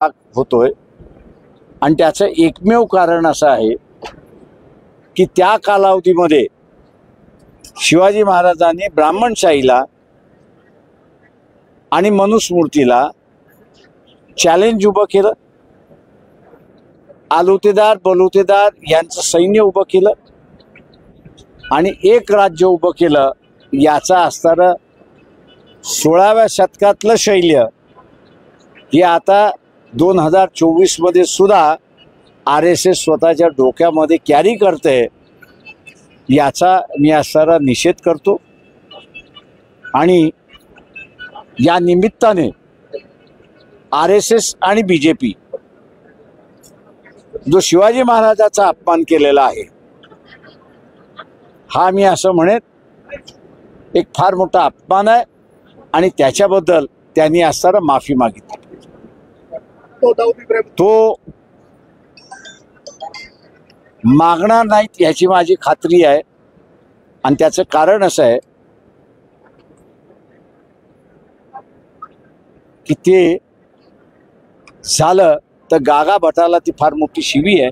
होतोय आणि त्याचं एकमेव कारण असं आहे की त्या कालावधीमध्ये शिवाजी महाराजांनी ब्राह्मणशाहीला आणि मनुस्मृतीला चॅलेंज उभं केलं. आलुतेदार बलुतेदार यांचं सैन्य उभं केलं आणि एक राज्य उभं केलं. याचा असणारं 16व्या शतकातलं शैल्य हे आता 2024 मध्ये सुद्धा RSS स्वतःच्या डोक्यामध्ये कॅरी करते. याचा मी असणारा निषेध करतो आणि या निमित्ताने RSS आणि BJP जो शिवाजी महाराजाचा अपमान केलेला आहे हा मी असं म्हणेन एक फार मोठा अपमान आहे आणि त्याच्याबद्दल त्यांनी असणारा माफी मागितली. तो मागणार नाहीत याची माझी खात्री आहे आणि त्याचं कारण असं आहे की ते झालं तर गागा भटाला ती फार मोठी शिवी आहे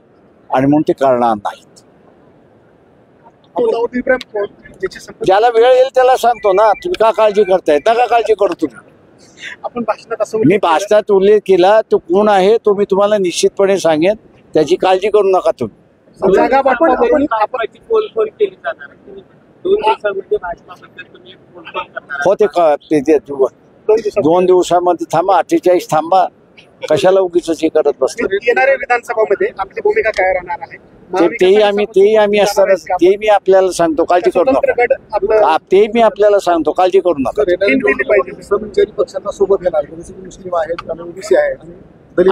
आणि म्हणून ते करणार नाहीत. ज्याला वेळ येईल त्याला सांगतो ना, तुम्ही का काळजी करताय? नका काळजी करू तुम्ही. आपण भाषणात असं मी भाषणात उल्लेख केला तो कोण आहे तो मी तुम्हाला निश्चितपणे सांगेन. त्याची काळजी करू नका तुम्ही. जागा वाटपावरून हो ते 2 दिवसामध्ये थांबा, 48 थांबा. कशाला उगीच हे करत बसतो. येणाऱ्या विधानसभामध्ये आपली भूमिका काय राहणार आहे? तेही आम्ही असताना ते मी आपल्याला सांगतो, काळजी करू नका. ते मी आपल्याला सांगतो, काळजी करू नका. पक्षांना सोबत घेणार मुस्लिम आहेत आणि ओबीसी आहे.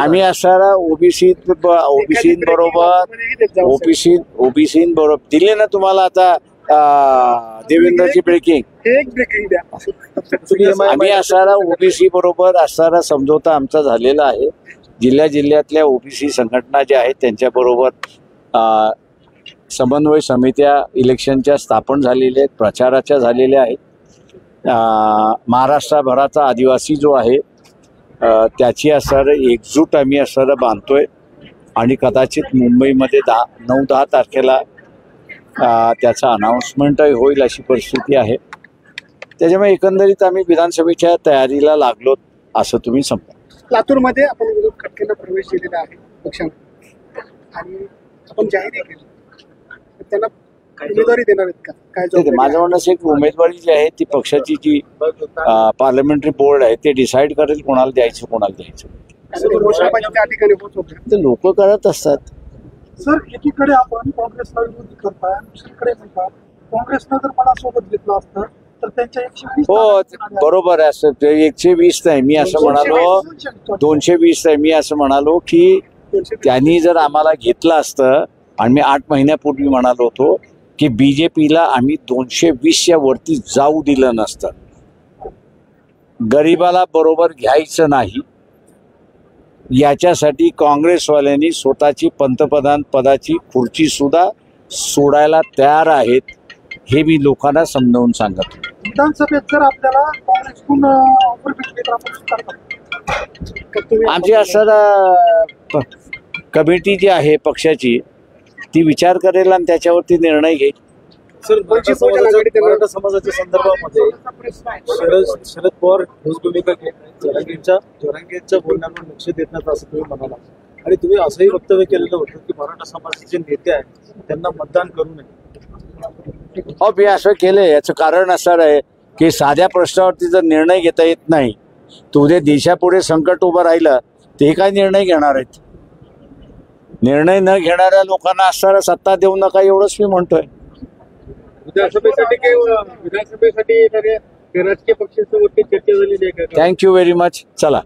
आम्ही असणारा ओबीसी बरोबर दिले ना तुम्हाला. आता देवेंद्रची ब्रेकिंग आम्ही असणारा ओबीसी बरोबर असणारा समझोता आमचा झालेला आहे. जिल्ह्यातल्या ओबीसी संघटना ज्या आहेत त्यांच्या बरोबर समन्वय समित्या इलेक्शनच्या स्थापन झालेल्या आहेत, प्रचाराच्या झालेल्या आहेत. महाराष्ट्रभराचा आदिवासी जो आहे त्याची असणारं एकजूट आम्ही असणारं बांधतोय आणि कदाचित मुंबईमध्ये 9-10 तारखेला त्याचा अनाउन्समेंटही होईल अशी परिस्थिती आहे. त्याच्यामुळे एकंदरीत आम्ही विधानसभेच्या तयारीला लागलो असं तुम्ही समजा. लातूरमध्ये आपण विरोध खटकेला प्रवेश दिलेला आहे पक्षाने आणि आपण जाहीर केलं, त्यांना उमेदवारी देणार आहेत का? काय माझं म्हणणं एक उमेदवारी जी आहे ती पक्षाची जी पार्लमेंटरी बोर्ड आहे ते डिसाईड करेल कोणाला द्यायचं कोणाला द्यायचं. त्या ठिकाणी होत होते ते लोक करत असतात. सर, एकीकडे आपण काँग्रेसला विरोध करताय, दुसरीकडे म्हणतात काँग्रेसनं जर मला सोबत घेतलं असतं तर त्यांच्या 120. हो बरोबर आहे. असं 120 नाही मी असं म्हणालो, 220 नाही मी असं म्हणालो की त्यांनी जर आम्हाला घेतलं असतं आणि मी 8 महिन्यापूर्वी म्हणालो होतो की BJPला आम्ही 220च्या वरती जाऊ दिलं नसतं. गरीबाला बरोबर घ्यायचं नाही याच्यासाठी काँग्रेसवाल्यांनी स्वतःची पंतप्रधान पदाची खुर्ची सुद्धा सोडायला तयार आहेत. हे मी लोकांना समजावून सांगतो. विधानसभेत जर आपल्याला काँग्रेसकडून ऑफर भेटली तर आपण आमची असं कमिटी जी आहे पक्षाची ती विचार करेल आणि त्याच्यावरती निर्णय घेईल. सर, मराठा समाजाच्या संदर्भामध्ये शरद पवार ठोस भूमिका घेत आहेत. जरांगेंच्या बोलण्यावर लक्ष देत नाहीत असं तुम्ही म्हणाला आणि तुम्ही असंही वक्तव्य केलेलं होतं की मराठा समाजाचे नेते आहेत त्यांना मतदान करू नये. हो मी असं केलंय. याचं कारण असं आहे की साध्या प्रश्नावरती जर निर्णय घेता येत नाही तर उद्या देशापुढे संकट उभं राहिलं ते काय निर्णय घेणार आहेत? निर्णय न घेणाऱ्या लोकांना असणारा सत्ता देऊ नका एवढंच मी म्हणतोय. विधानसभेसाठी राजकीय पक्षांसोबत चर्चा झालेली आहे. Thank you very much. चला.